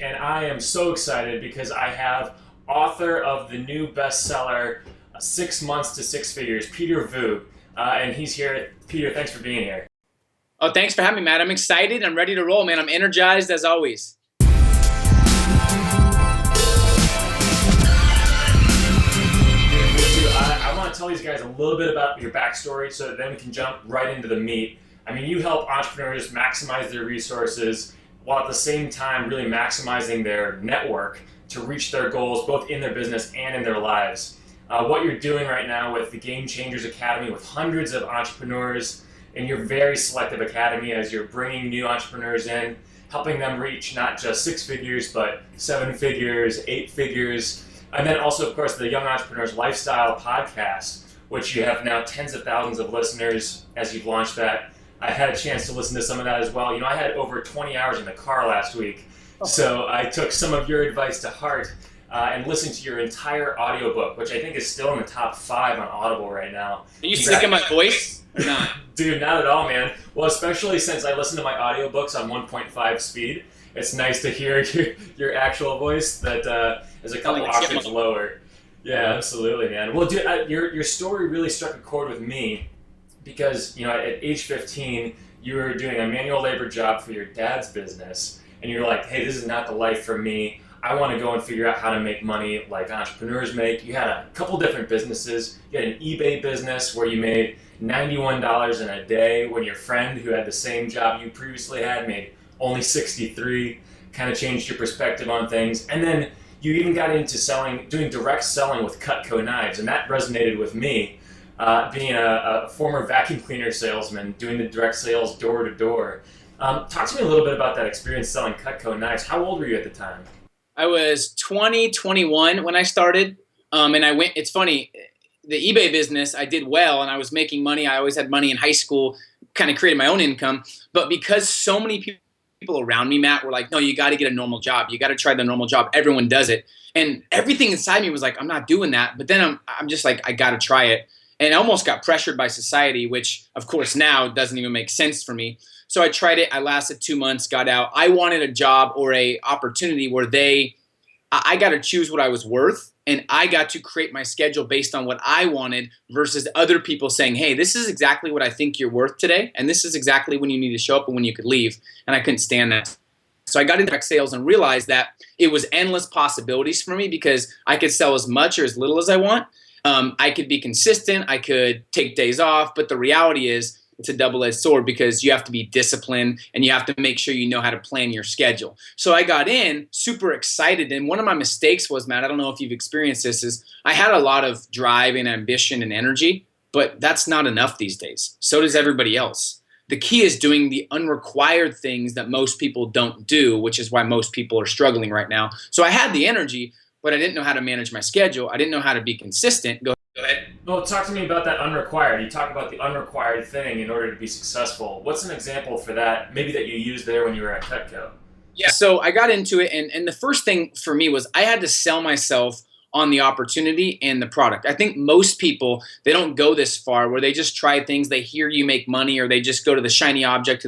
And I am so excited because I have author of the new bestseller, 6 Months to Six Figures, Peter Voogd. And he's here. Peter, thanks for being here. Oh, thanks for having me, Matt. I'm excited. I'm ready to roll, man. I'm energized as always. I want to tell these guys a little bit about your backstory so that then we can jump right into the meat. I mean, you help entrepreneurs maximize their resources while at the same time really maximizing their network to reach their goals both in their business and in their lives. What you're doing right now with the Game Changers Academy with hundreds of entrepreneurs in your very selective academy as you're bringing new entrepreneurs in, helping them reach not just six figures, but seven figures, eight figures. And then also, of course, the Young Entrepreneurs Lifestyle podcast, which you have now tens of thousands of listeners as you've launched that. I had a chance to listen to some of that as well. You know, I had over 20 hours in the car last week, so I took some of your advice to heart and listened to your entire audiobook, which I think is still in the top 5 on Audible right now. Are you sick of my voice or not? Dude, not at all, man. Well, especially since I listen to my audiobooks on 1.5 speed. It's nice to hear your actual voice that is a couple octaves lower. Yeah, absolutely, man. Well, dude, your story really struck a chord with me because, you know, at age 15, you were doing a manual labor job for your dad's business, and you're like, hey, this is not the life for me. I want to go and figure out how to make money like entrepreneurs make. You had a couple different businesses. You had an eBay business where you made $91 in a day when your friend who had the same job you previously had made only 63, kind of changed your perspective on things. And then you even got into doing direct selling with Cutco knives, and that resonated with me, being a former vacuum cleaner salesman, doing the direct sales door to door. Talk to me a little bit about that experience selling Cutco knives. How old were you at the time? I was 21 when I started, and I went. It's funny, the eBay business, I did well, and I was making money. I always had money in high school, kind of created my own income. But because so many people around me, Matt, were like, no, you got to get a normal job. You got to try the normal job. Everyone does it. And everything inside me was like, I'm not doing that. But then I'm just like, I got to try it. And I almost got pressured by society, which of course now doesn't even make sense for me. So I tried it. I lasted 2 months, got out. I wanted a job or a opportunity where I got to choose what I was worth, and I got to create my schedule based on what I wanted versus other people saying, hey, this is exactly what I think you're worth today, and this is exactly when you need to show up and when you could leave. And I couldn't stand that. So I got into direct sales and realized that it was endless possibilities for me because I could sell as much or as little as I want. I could be consistent. I could take days off. But the reality is it's a double-edged sword because you have to be disciplined and you have to make sure you know how to plan your schedule. So I got in super excited. And one of my mistakes was, Matt, I don't know if you've experienced this, is I had a lot of drive and ambition and energy, but that's not enough these days. So does everybody else. The key is doing the unrequired things that most people don't do, which is why most people are struggling right now. So I had the energy, but I didn't know how to manage my schedule. I didn't know how to be consistent. Go ahead. Well, talk to me about that unrequired. You talk about the unrequired thing in order to be successful. What's an example for that, maybe that you used there when you were at Cutco? Yeah, so I got into it, and the first thing for me was I had to sell myself on the opportunity and the product. I think most people, they don't go this far where they just try things, they hear you make money, or they just go to the shiny object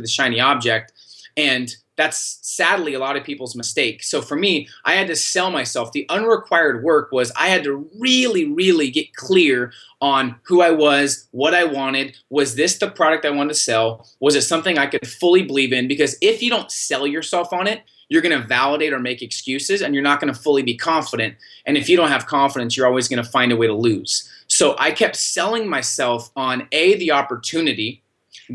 and that's sadly a lot of people's mistake. So for me, I had to sell myself. The unrequired work was I had to really, really get clear on who I was, what I wanted. Was this the product I wanted to sell? Was it something I could fully believe in? Because if you don't sell yourself on it, you're going to validate or make excuses, and you're not going to fully be confident. And if you don't have confidence, you're always going to find a way to lose. So I kept selling myself on A, the opportunity,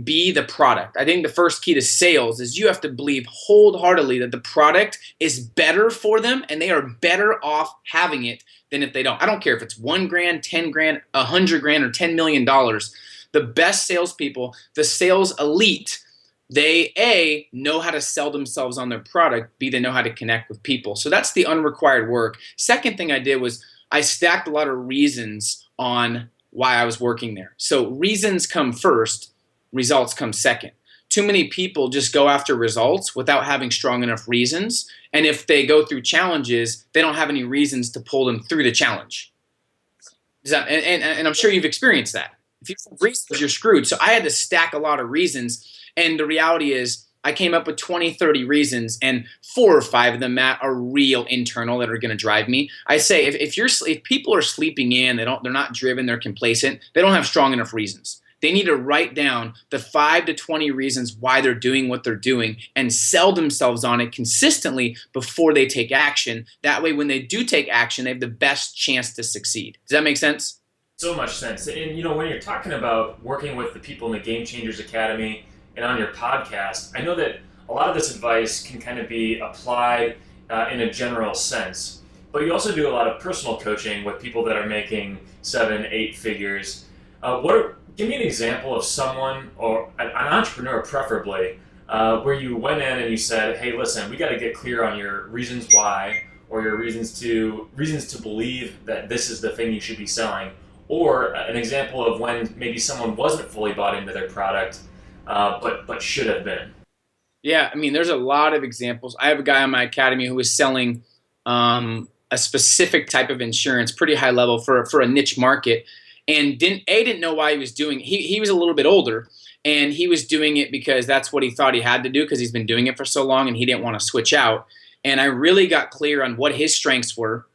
B, the product. I think the first key to sales is you have to believe wholeheartedly that the product is better for them and they are better off having it than if they don't. I don't care if it's 1 grand, 10 grand, 100 grand, or $10 million. The best salespeople, the sales elite, they A, know how to sell themselves on their product, B, they know how to connect with people. So that's the unrequired work. Second thing I did was I stacked a lot of reasons on why I was working there. So reasons come first, results come second. Too many people just go after results without having strong enough reasons. And if they go through challenges, they don't have any reasons to pull them through the challenge. And I'm sure you've experienced that. If you have reasons, you're screwed. So I had to stack a lot of reasons. And the reality is I came up with 20, 30 reasons, and 4 or 5 of them, Matt, are real internal that are going to drive me. I say if people are sleeping in, they're not driven, they're complacent, they don't have strong enough reasons. They need to write down the 5 to 20 reasons why they're doing what they're doing and sell themselves on it consistently before they take action. That way, when they do take action, they have the best chance to succeed. Does that make sense? So much sense. And when you're talking about working with the people in the Game Changers Academy and on your podcast, I know that a lot of this advice can kind of be applied in a general sense, but you also do a lot of personal coaching with people that are making 7, 8 figures. Give me an example of someone, or an entrepreneur preferably, where you went in and you said, hey, listen, we got to get clear on your reasons why, or your reasons to believe that this is the thing you should be selling. Or an example of when maybe someone wasn't fully bought into their product, but should have been. Yeah, I mean, there's a lot of examples. I have a guy on my academy who was selling a specific type of insurance, pretty high level for a niche market, and didn't know why he was doing it. He was a little bit older, and he was doing it because that's what he thought he had to do because he's been doing it for so long, and he didn't want to switch out. And I really got clear on what his strengths were.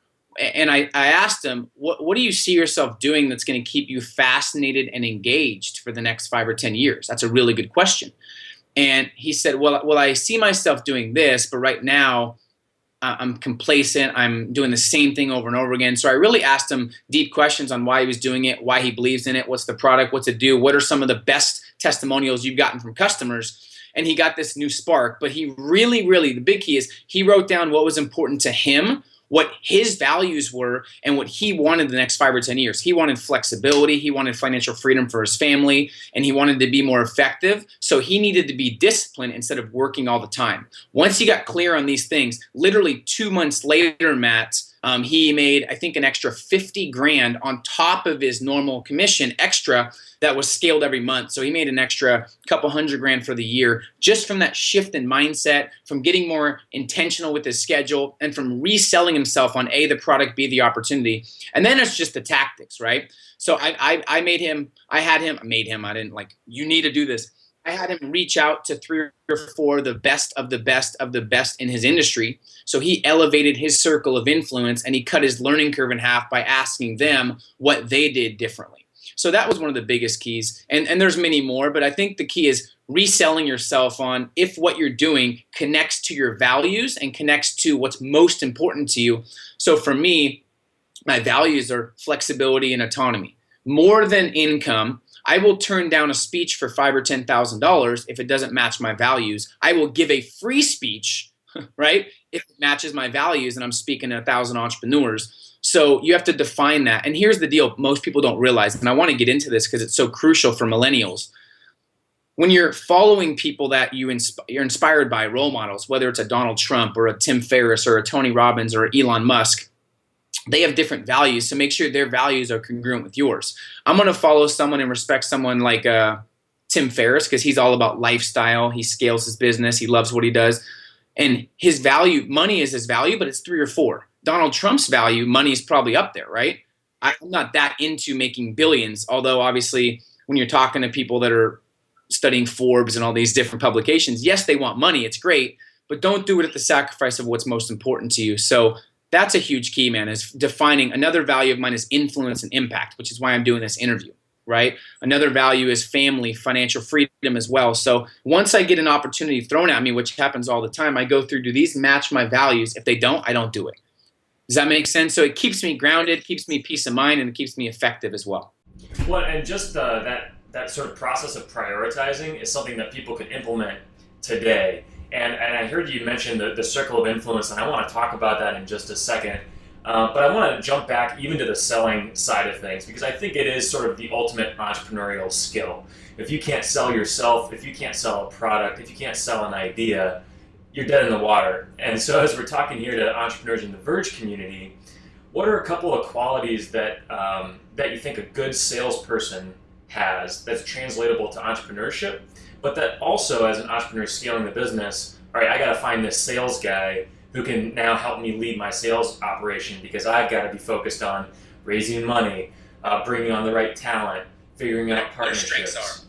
And I asked him, what do you see yourself doing that's going to keep you fascinated and engaged for the next 5 or 10 years? That's a really good question. And he said, well, I see myself doing this, but right now I'm complacent. I'm doing the same thing over and over again. So I really asked him deep questions on why he was doing it, why he believes in it, what's the product, what's it do, what are some of the best testimonials you've gotten from customers. And he got this new spark. But he really, the big key is he wrote down what was important to him, what his values were, and what he wanted the next 5 or 10 years. He wanted flexibility, he wanted financial freedom for his family, and he wanted to be more effective. So he needed to be disciplined instead of working all the time. Once he got clear on these things, literally 2 months later, Matt, he made, I think, an extra 50 grand on top of his normal commission extra that was scaled every month. So he made an extra couple $100 grand for the year just from that shift in mindset, from getting more intentional with his schedule, and from reselling himself on A, the product, B, the opportunity. And then it's just the tactics, right? So I didn't like, you need to do this. I had him reach out to 3 or 4 the best of the best of the best in his industry. So he elevated his circle of influence, and he cut his learning curve in half by asking them what they did differently. So that was one of the biggest keys. And there's many more, but I think the key is reselling yourself on if what you're doing connects to your values and connects to what's most important to you. So for me, my values are flexibility and autonomy. More than income, I will turn down a speech for $5,000 or $10,000 if it doesn't match my values. I will give a free speech, right, if it matches my values and I'm speaking to 1,000 entrepreneurs. So you have to define that. And here's the deal most people don't realize, and I want to get into this because it's so crucial for millennials. When you're following people that you're inspired by, role models, whether it's a Donald Trump or a Tim Ferriss or a Tony Robbins or Elon Musk, they have different values, so make sure their values are congruent with yours. I'm going to follow someone and respect someone like Tim Ferriss because he's all about lifestyle. He scales his business. He loves what he does. And his value, money is his value, but it's 3 or 4. Donald Trump's value, money is probably up there, right? I'm not that into making billions, although obviously when you're talking to people that are studying Forbes and all these different publications, yes, they want money. It's great, but don't do it at the sacrifice of what's most important to you. So that's a huge key, man, is defining. Another value of mine is influence and impact, which is why I'm doing this interview, right? Another value is family, financial freedom as well. So once I get an opportunity thrown at me, which happens all the time, I go through, do these match my values? If they don't, I don't do it. Does that make sense? So it keeps me grounded, keeps me peace of mind, and it keeps me effective as well. Well, and just that sort of process of prioritizing is something that people can implement today. And I heard you mention the circle of influence, and I want to talk about that in just a second. But I want to jump back even to the selling side of things, because I think it is sort of the ultimate entrepreneurial skill. If you can't sell yourself, if you can't sell a product, if you can't sell an idea, you're dead in the water. And so as we're talking here to entrepreneurs in the Verge community, what are a couple of qualities that you think a good salesperson has that's translatable to entrepreneurship, but that also as an entrepreneur scaling the business, all right, I got to find this sales guy who can now help me lead my sales operation because I've got to be focused on raising money, bringing on the right talent, figuring out partnerships.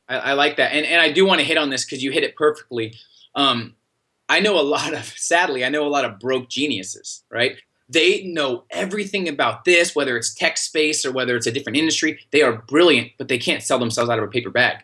I like that. And I do want to hit on this because you hit it perfectly. Um, I know a lot of, sadly, I know a lot of broke geniuses, right? They know everything about this, whether it's tech space or whether it's a different industry. They are brilliant, but they can't sell themselves out of a paper bag.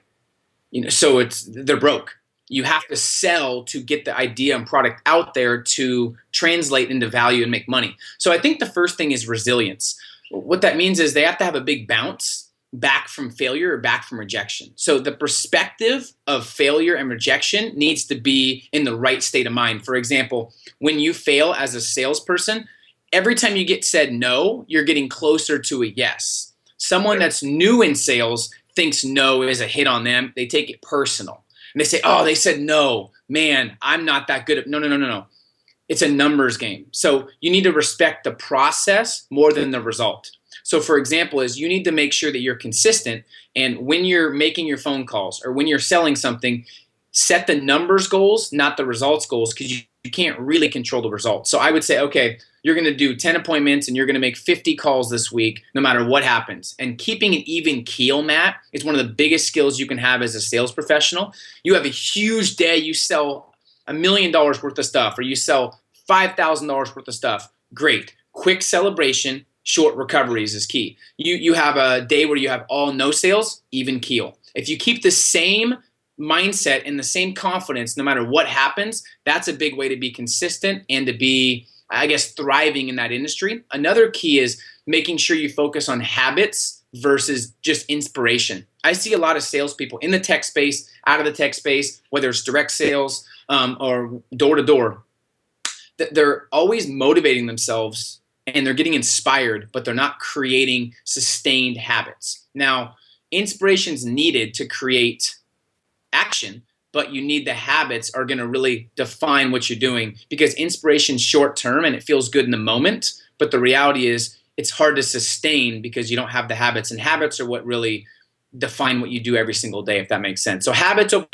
So they're broke. You have to sell to get the idea and product out there to translate into value and make money. So I think the first thing is resilience. What that means is they have to have a big bounce back from failure or back from rejection. So the perspective of failure and rejection needs to be in the right state of mind. For example, when you fail as a salesperson, every time you get said no, you're getting closer to a yes. Someone that's new in sales thinks no is a hit on them. They take it personal. And they say, oh, they said no. Man, I'm not that good at. No, no, no, no, no. It's a numbers game. So you need to respect the process more than the result. So for example, is you need to make sure that you're consistent, and when you're making your phone calls or when you're selling something, set the numbers goals, not the results goals, because you can't really control the results. So I would say, okay, you're going to do 10 appointments and you're going to make 50 calls this week, no matter what happens. And keeping an even keel, Matt, is one of the biggest skills you can have as a sales professional. You have a huge day, you sell $1 million worth of stuff, or you sell $5,000 worth of stuff. Great. Quick celebration, short recoveries is key. You have a day where you have all no sales, even keel. If you keep the same mindset and the same confidence no matter what happens, that's a big way to be consistent and to be, I guess, thriving in that industry. Another key is making sure you focus on habits versus just inspiration. I see a lot of salespeople in the tech space, out of the tech space, whether it's direct sales or door to door. They're always motivating themselves and they're getting inspired, but they're not creating sustained habits. Now, inspiration's needed to create action, but you need the habits are going to really define what you're doing, because inspiration's short term and it feels good in the moment, but the reality is it's hard to sustain because you don't have the habits, and habits are what really define what you do every single day, if that makes sense. So habits over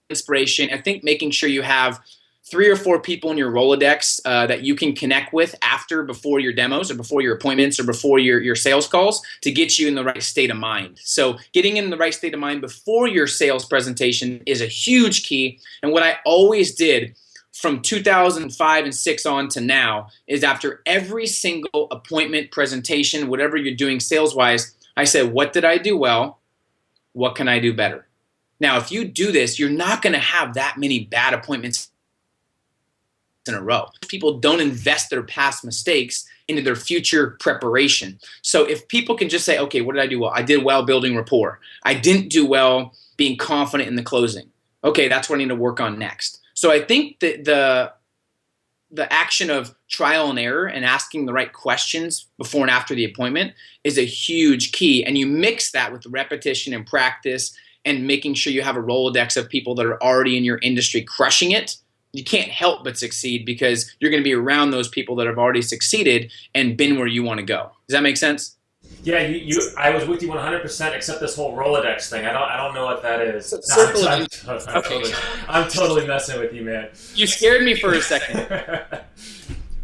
inspiration. I think making sure you have 3 or 4 people in your Rolodex that you can connect with before your demos or before your appointments or before your sales calls to get you in the right state of mind. So getting in the right state of mind before your sales presentation is a huge key. And what I always did from 2005 and 6 on to now is after every single appointment, presentation, whatever you're doing sales-wise, I said, what did I do well? What can I do better? Now, if you do this, you're not going to have that many bad appointments in a row. People don't invest their past mistakes into their future preparation. So if people can just say, okay, what did I do well? I did well building rapport. I didn't do well being confident in the closing. Okay, that's what I need to work on next. So I think that the action of trial and error and asking the right questions before and after the appointment is a huge key. And you mix that with repetition and practice and making sure you have a Rolodex of people that are already in your industry crushing it. You can't help but succeed because you're going to be around those people that have already succeeded and been where you want to go. Does that make sense? Yeah, I was with you 100%, except this whole Rolodex thing. I don't know what that is. I'm totally messing with you, man. You scared me for a second.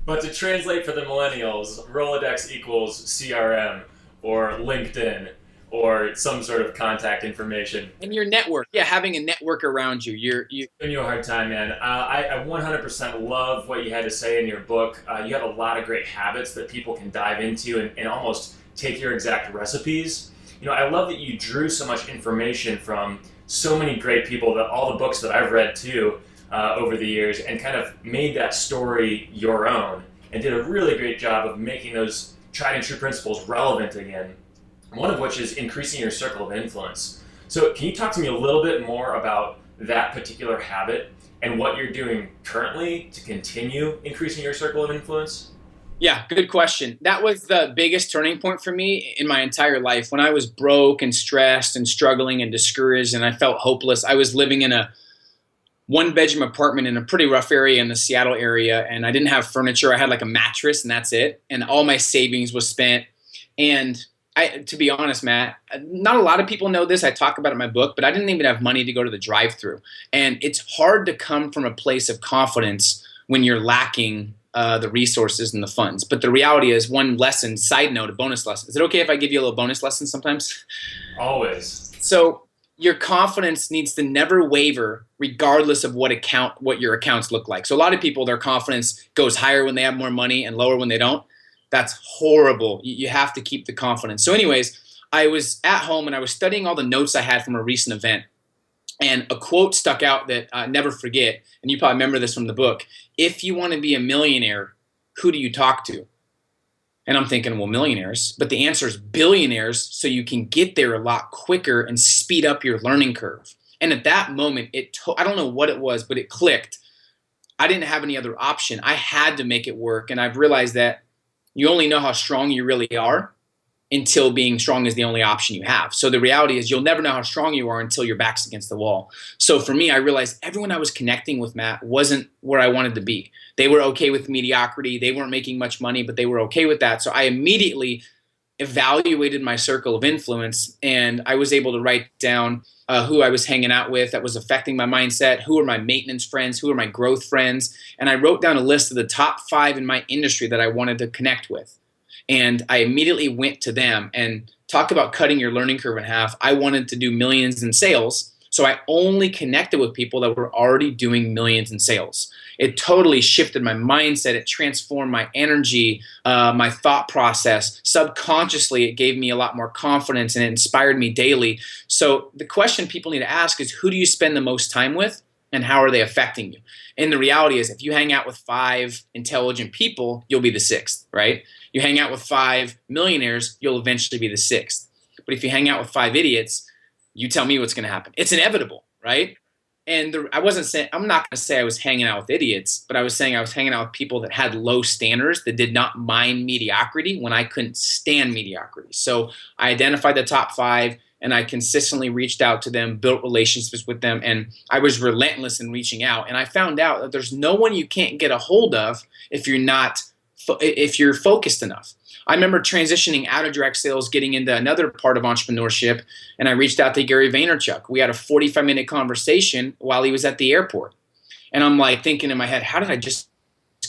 But to translate for the millennials, Rolodex equals CRM or LinkedIn or some sort of contact information. And your network. Yeah, having a network around you. You're giving you a hard time, man. I 100% love what you had to say in your book. You have a lot of great habits that people can dive into and almost take your exact recipes. I love that you drew so much information from so many great people, that all the books that I've read too over the years, and kind of made that story your own and did a really great job of making those tried and true principles relevant again. One of which is increasing your circle of influence. So can you talk to me a little bit more about that particular habit and what you're doing currently to continue increasing your circle of influence? Yeah, good question. That was the biggest turning point for me in my entire life. When I was broke and stressed and struggling and discouraged and I felt hopeless, I was living in a 1-bedroom apartment in a pretty rough area in the Seattle area, and I didn't have furniture. I had like a mattress and that's it. And all my savings was spent. And to be honest, Matt, not a lot of people know this. I talk about it in my book, but I didn't even have money to go to the drive-thru. And it's hard to come from a place of confidence when you're lacking the resources and the funds. But the reality is, one lesson, side note, a bonus lesson. Is it okay if I give you a little bonus lesson sometimes? Always. So your confidence needs to never waver regardless of what your accounts look like. So a lot of people, their confidence goes higher when they have more money and lower when they don't. That's horrible. You have to keep the confidence. So anyways, I was at home and I was studying all the notes I had from a recent event. And a quote stuck out that I never forget, and you probably remember this from the book. If you want to be a millionaire, who do you talk to? And I'm thinking, well, millionaires. But the answer is billionaires, so you can get there a lot quicker and speed up your learning curve. And at that moment, I don't know what it was, but it clicked. I didn't have any other option. I had to make it work. And I've realized that you only know how strong you really are until being strong is the only option you have. So the reality is you'll never know how strong you are until your back's against the wall. So for me, I realized everyone I was connecting with, Matt, wasn't where I wanted to be. They were okay with mediocrity. They weren't making much money, but they were okay with that. So I immediately evaluated my circle of influence, and I was able to write down who I was hanging out with that was affecting my mindset, who are my maintenance friends, who are my growth friends, and I wrote down a list of the top 5 in my industry that I wanted to connect with. And I immediately went to them, and talk about cutting your learning curve in half. I wanted to do millions in sales, so I only connected with people that were already doing millions in sales. It totally shifted my mindset. It transformed my energy, my thought process. Subconsciously, it gave me a lot more confidence, and it inspired me daily. So the question people need to ask is, who do you spend the most time with, and how are they affecting you? And the reality is, if you hang out with 5 intelligent people, you'll be the 6th, right? You hang out with 5 millionaires, you'll eventually be the 6th. But if you hang out with 5 idiots, you tell me what's going to happen. It's inevitable, right? And I'm not going to say I was hanging out with idiots, but I was saying I was hanging out with people that had low standards, that did not mind mediocrity when I couldn't stand mediocrity. So I identified the top 5, and I consistently reached out to them, built relationships with them, and I was relentless in reaching out. And I found out that there's no one you can't get a hold of if you're focused enough. I remember transitioning out of direct sales, getting into another part of entrepreneurship, and I reached out to Gary Vaynerchuk. We had a 45-minute conversation while he was at the airport. And I'm like thinking in my head, how did I just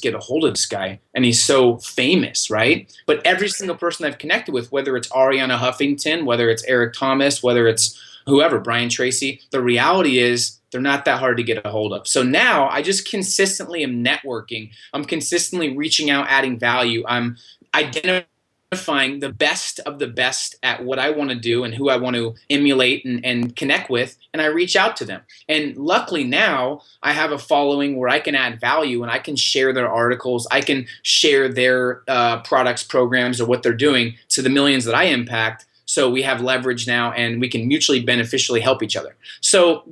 get a hold of this guy? And he's so famous, right? But every single person I've connected with, whether it's Ariana Huffington, whether it's Eric Thomas, whether it's whoever, Brian Tracy, the reality is they're not that hard to get a hold of. So now I just consistently am networking. I'm consistently reaching out, adding value. I'm identifying the best of the best at what I want to do and who I want to emulate and connect with, and I reach out to them. And luckily now I have a following where I can add value, and I can share their articles. I can share their products, programs, or what they're doing to the millions that I impact. So we have leverage now, and we can mutually beneficially help each other. So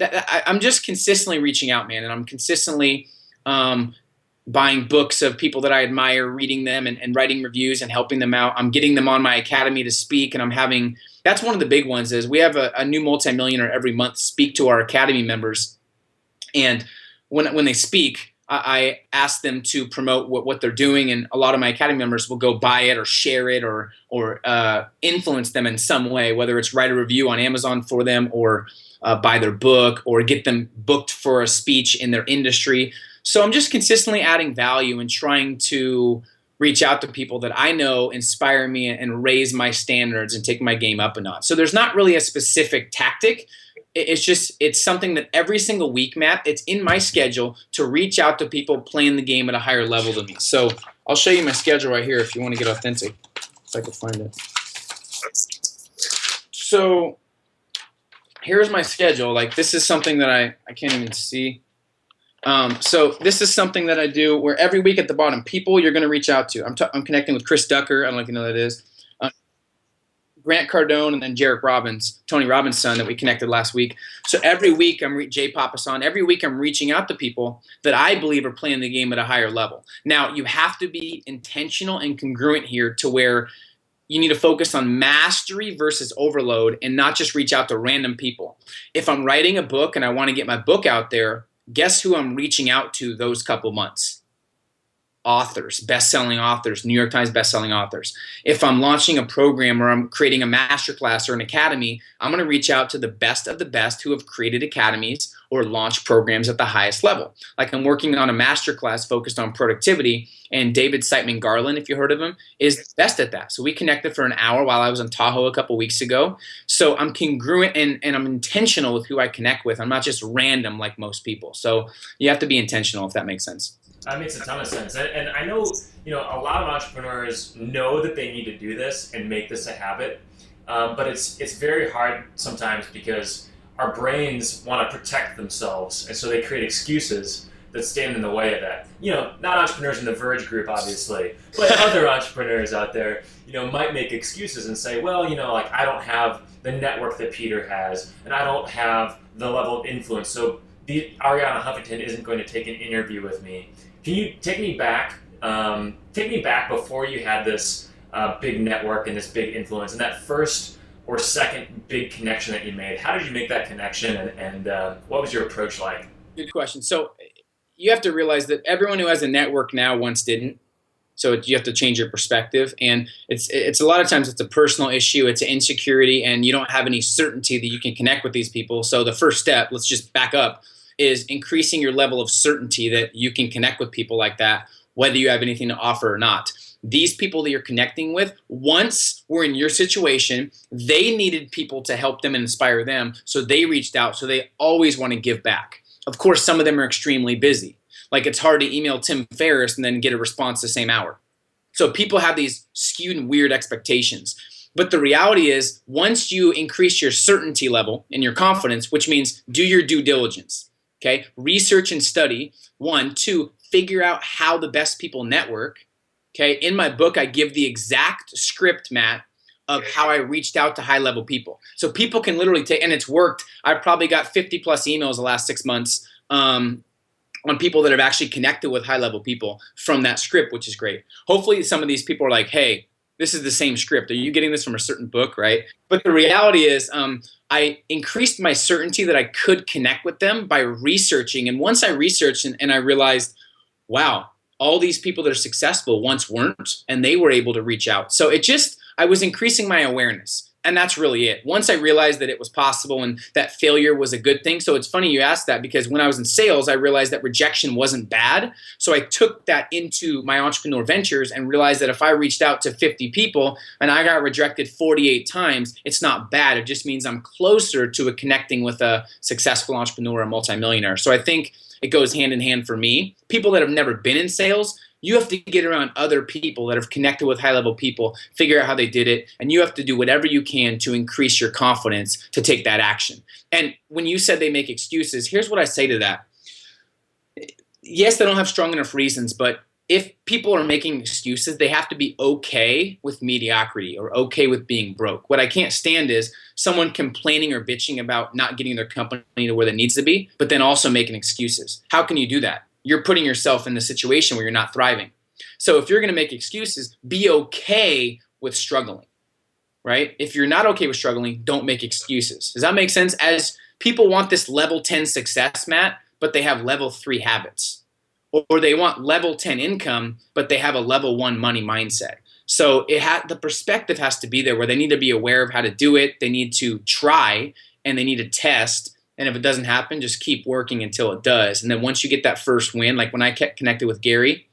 I'm just consistently reaching out, man, and I'm consistently buying books of people that I admire, reading them and writing reviews and helping them out. I'm getting them on my academy to speak, and that's one of the big ones is we have a new multimillionaire every month speak to our academy members. And when they speak, I ask them to promote what they're doing, and a lot of my academy members will go buy it or share it or influence them in some way, whether it's write a review on Amazon for them or buy their book or get them booked for a speech in their industry. So I'm just consistently adding value and trying to reach out to people that I know inspire me and raise my standards and take my game up a notch. So there's not really a specific tactic. It's something that every single week, Matt, it's in my schedule to reach out to people playing the game at a higher level than me. So I'll show you my schedule right here if you want to get authentic, if I can find it. So here's my schedule. Like, this is something that I can't even see. So this is something that I do where every week at the bottom, people you're going to reach out to. I'm connecting with Chris Ducker. I don't know if you know who that is. Grant Cardone, and then Jarek Robbins, Tony Robbins' son, that we connected last week. So every week Jay Papasan, every week I'm reaching out to people that I believe are playing the game at a higher level. Now, you have to be intentional and congruent here to where you need to focus on mastery versus overload and not just reach out to random people. If I'm writing a book and I want to get my book out there, guess who I'm reaching out to those couple months? authors, best-selling authors, New York Times best-selling authors. If I'm launching a program or I'm creating a masterclass or an academy, I'm going to reach out to the best of the best who have created academies or launched programs at the highest level. Like I'm working on a masterclass focused on productivity, and David Siteman Garland, if you heard of him, is best at that. So we connected for an hour while I was in Tahoe a couple weeks ago. So I'm congruent and I'm intentional with who I connect with. I'm not just random like most people. So you have to be intentional, if that makes sense. That makes a ton of sense. And I know, a lot of entrepreneurs know that they need to do this and make this a habit. But it's very hard sometimes because our brains want to protect themselves. And so they create excuses that stand in the way of that. Not entrepreneurs in the Verge group, obviously, but other entrepreneurs out there, might make excuses and say, well, like I don't have the network that Peter has, and I don't have the level of influence. So Ariana Huffington isn't going to take an interview with me. Can you take me back? Take me back before you had this big network and this big influence, and that first or second big connection that you made. How did you make that connection, and what was your approach like? Good question. So you have to realize that everyone who has a network now once didn't. So you have to change your perspective, and it's a lot of times it's a personal issue, it's an insecurity, and you don't have any certainty that you can connect with these people. So the first step, let's just back up, is increasing your level of certainty that you can connect with people like that, whether you have anything to offer or not. These people that you're connecting with, once were in your situation, they needed people to help them and inspire them, so they reached out, so they always want to give back. Of course, some of them are extremely busy. Like it's hard to email Tim Ferriss and then get a response the same hour. So people have these skewed and weird expectations. But the reality is, once you increase your certainty level and your confidence, which means do your due diligence, okay? Research and study, 1. 2, figure out how the best people network, okay? In my book, I give the exact script, Matt, of how I reached out to high-level people. So people can literally take, and it's worked. I've probably got 50-plus emails the last 6 months on people that have actually connected with high-level people from that script, which is great. Hopefully some of these people are like, hey, this is the same script. Are you getting this from a certain book, right? But the reality is I increased my certainty that I could connect with them by researching. And once I researched and I realized, wow, all these people that are successful once weren't, and they were able to reach out. So I was increasing my awareness. And that's really it. Once I realized that it was possible and that failure was a good thing. So it's funny you asked that, because when I was in sales, I realized that rejection wasn't bad. So I took that into my entrepreneur ventures and realized that if I reached out to 50 people and I got rejected 48 times, it's not bad. It just means I'm closer to connecting with a successful entrepreneur, a multimillionaire. So I think it goes hand in hand for me. People that have never been in sales, you have to get around other people that have connected with high-level people, figure out how they did it, and you have to do whatever you can to increase your confidence to take that action. And when you said they make excuses, here's what I say to that. Yes, they don't have strong enough reasons, but if people are making excuses, they have to be okay with mediocrity or okay with being broke. What I can't stand is someone complaining or bitching about not getting their company to where it needs to be, but then also making excuses. How can you do that? You're putting yourself in the situation where you're not thriving. So if you're going to make excuses, be okay with struggling, right? If you're not okay with struggling, don't make excuses. Does that make sense? As people want this level 10 success, Matt, but they have level 3 habits. Or they want level 10 income, but they have a level 1 money mindset. So the perspective has to be there where they need to be aware of how to do it. They need to try and they need to test. And if it doesn't happen, just keep working until it does. And then once you get that first win, like when I kept connected with Gary,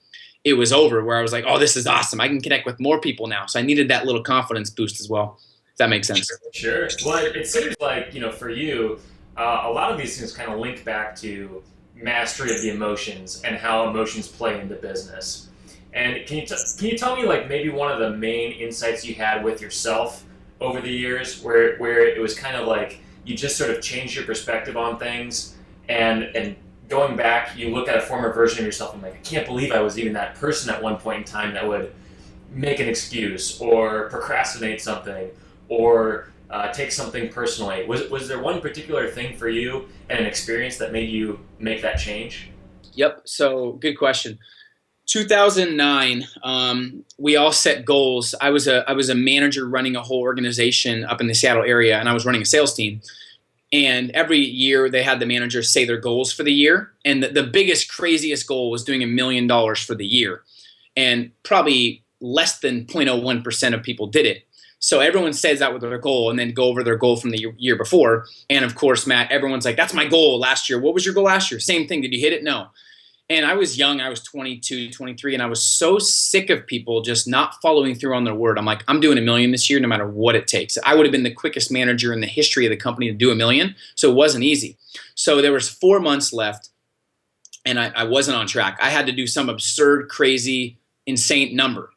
it was over, where I was like, oh, this is awesome. I can connect with more people now. So I needed that little confidence boost as well. If that makes sense. Sure. Well, it seems like, for you, a lot of these things kind of link back to mastery of the emotions and how emotions play into business. And can you tell me, like, maybe one of the main insights you had with yourself over the years where it was kind of like, you just sort of change your perspective on things, and going back, you look at a former version of yourself and like, I can't believe I was even that person at one point in time that would make an excuse or procrastinate something or take something personally. Was there one particular thing for you and an experience that made you make that change? Yep. So good question. 2009, we all set goals. I was a manager running a whole organization up in the Seattle area, and I was running a sales team. And every year they had the managers say their goals for the year. And the biggest, craziest goal was doing $1 million for the year. and probably less than 0.01% of people did it. So everyone says that with their goal and then go over their goal from the year before. And of course, Matt, everyone's like, that's my goal last year. What was your goal last year? Same thing. Did you hit it? No. And I was young. I was 22, 23, and I was so sick of people just not following through on their word. I'm like, I'm doing $1 million this year no matter what it takes. I would have been the quickest manager in the history of the company to do $1 million, so it wasn't easy. So there was 4 months left, and I wasn't on track. I had to do some absurd, crazy, insane number.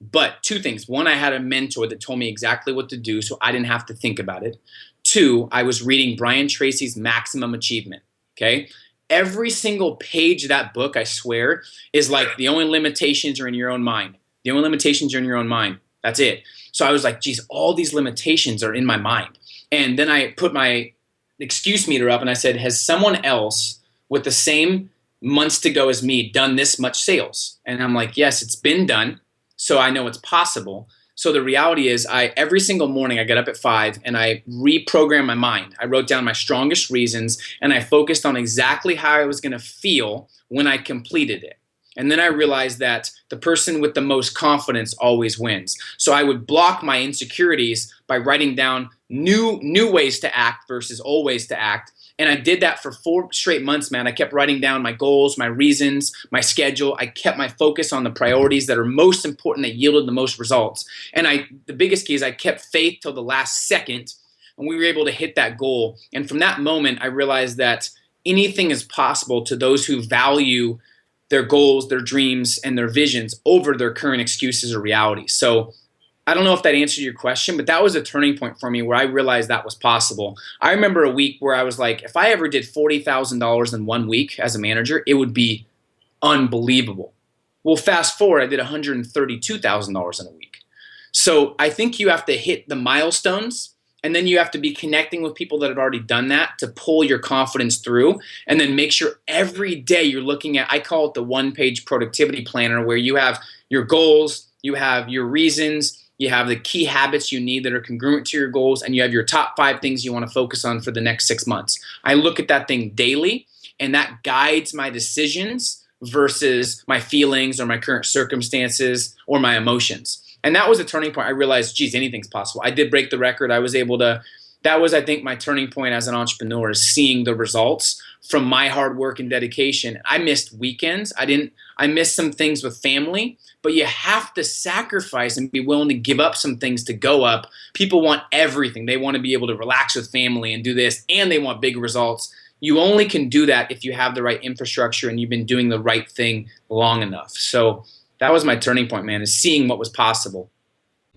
But 2 things. 1, I had a mentor that told me exactly what to do, so I didn't have to think about it. 2, I was reading Brian Tracy's Maximum Achievement, okay? Every single page of that book, I swear, is like the only limitations are in your own mind. The only limitations are in your own mind. That's it. So I was like, geez, all these limitations are in my mind. And then I put my excuse meter up and I said, has someone else with the same months to go as me done this much sales? And I'm like, yes, it's been done. So I know it's possible. So the reality is every single morning I got up at 5 and I reprogrammed my mind. I wrote down my strongest reasons and I focused on exactly how I was going to feel when I completed it. And then I realized that the person with the most confidence always wins. So I would block my insecurities by writing down new ways to act versus old ways to act. And I did that for 4 straight months, man. I kept writing down my goals, my reasons, my schedule. I kept my focus on the priorities that are most important, that yielded the most results. And the biggest key is I kept faith till the last second, and we were able to hit that goal. And from that moment, I realized that anything is possible to those who value their goals, their dreams, and their visions over their current excuses or realities. So I don't know if that answered your question, but that was a turning point for me where I realized that was possible. I remember a week where I was like, if I ever did $40,000 in 1 week as a manager, it would be unbelievable. Well, fast forward, I did $132,000 in a week. So I think you have to hit the milestones, and then you have to be connecting with people that have already done that to pull your confidence through, and then make sure every day you're looking at, I call it the 1-page productivity planner, where you have your goals, you have your reasons, you have the key habits you need that are congruent to your goals, and you have your top 5 things you want to focus on for the next 6 months. I look at that thing daily, and that guides my decisions versus my feelings or my current circumstances or my emotions. And that was a turning point. I realized, geez, anything's possible. I did break the record. I was able to, that was, I think, my turning point as an entrepreneur, is seeing the results from my hard work and dedication. I missed weekends. I missed some things with family, but you have to sacrifice and be willing to give up some things to go up. People want everything. They want to be able to relax with family and do this, and they want big results. You only can do that if you have the right infrastructure and you've been doing the right thing long enough. So that was my turning point, man, is seeing what was possible.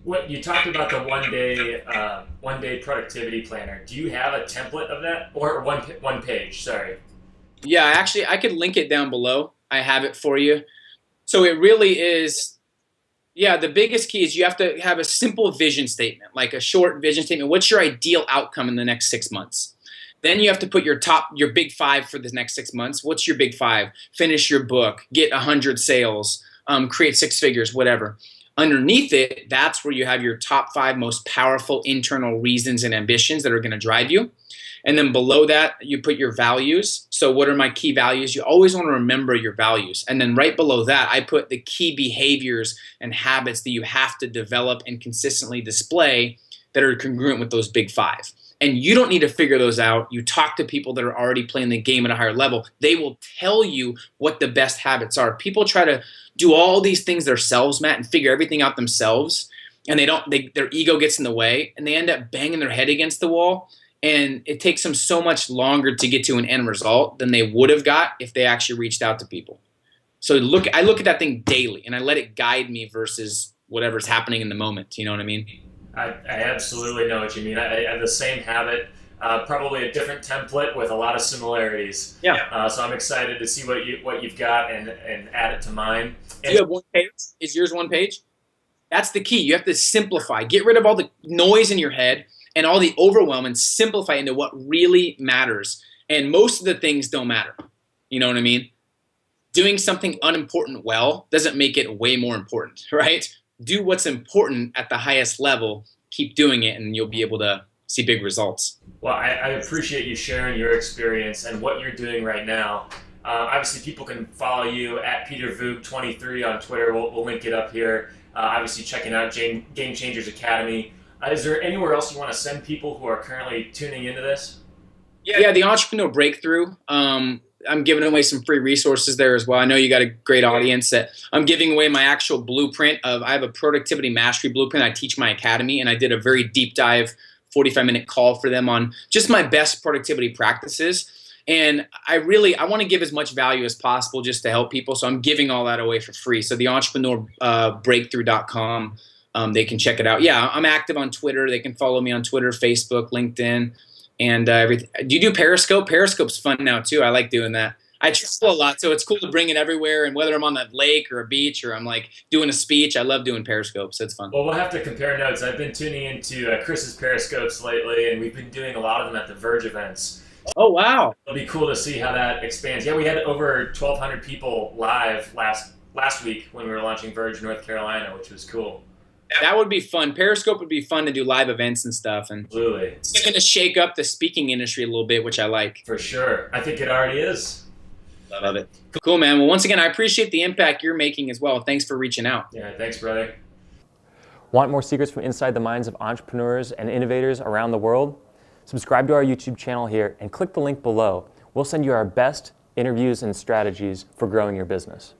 What you talked about, the one day productivity planner. Do you have a template of that, or one page? Sorry. Yeah, actually, I could link it down below. I have it for you. So it really is. Yeah, the biggest key is you have to have a simple vision statement, like a short vision statement. What's your ideal outcome in the next 6 months? Then you have to put your big 5 for the next 6 months. What's your big 5? Finish your book, get 100 sales, create 6 figures, whatever. Underneath it, that's where you have your top 5 most powerful internal reasons and ambitions that are going to drive you. And then below that, you put your values. So what are my key values? You always want to remember your values. And then right below that, I put the key behaviors and habits that you have to develop and consistently display that are congruent with those big 5. And you don't need to figure those out. You talk to people that are already playing the game at a higher level. They will tell you what the best habits are. People try to do all these things themselves, Matt, and figure everything out themselves. And their ego gets in the way, and they end up banging their head against the wall. And it takes them so much longer to get to an end result than they would have got if they actually reached out to people. So I look at that thing daily, and I let it guide me versus whatever's happening in the moment. You know what I mean? I absolutely know what you mean. I have the same habit, probably a different template with a lot of similarities. Yeah. So I'm excited to see what you've got and add it to mine. Do you have 1 page? Is yours 1 page? That's the key. You have to simplify. Get rid of all the noise in your head and all the overwhelm, and simplify into what really matters. And most of the things don't matter. You know what I mean? Doing something unimportant well doesn't make it way more important, right? Do what's important at the highest level, keep doing it, and you'll be able to see big results. Well, I appreciate you sharing your experience and what you're doing right now. Obviously, people can follow you at Peter Voogd 23 on Twitter. We'll link it up here. Obviously, checking out Game Changers Academy. Is there anywhere else you want to send people who are currently tuning into this? Yeah, the Entrepreneur Breakthrough. I'm giving away some free resources there as well. I know you got a great audience. That I'm giving away my actual blueprint of. I have a productivity mastery blueprint. I teach my academy, and I did a very deep dive 45-minute call for them on just my best productivity practices. And I want to give as much value as possible just to help people. So I'm giving all that away for free. So the entrepreneurbreakthrough.com, they can check it out. Yeah, I'm active on Twitter. They can follow me on Twitter, Facebook, LinkedIn, and everything. Do you do Periscope? Periscope's fun now too. I like doing that. I travel a lot, so it's cool to bring it everywhere. And whether I'm on the lake or a beach or I'm like doing a speech, I love doing Periscope. So it's fun. Well, we'll have to compare notes. I've been tuning into Chris's Periscopes lately, and we've been doing a lot of them at the Verge events. Oh, wow. It'll be cool to see how that expands. Yeah, we had over 1,200 people live last week when we were launching Verge North Carolina, which was cool. That would be fun. Periscope would be fun to do live events and stuff. And absolutely. It's going to shake up the speaking industry a little bit, which I like. For sure. I think it already is. Love it. Cool, man. Well, once again, I appreciate the impact you're making as well. Thanks for reaching out. Yeah, thanks, brother. Want more secrets from inside the minds of entrepreneurs and innovators around the world? Subscribe to our YouTube channel here and click the link below. We'll send you our best interviews and strategies for growing your business.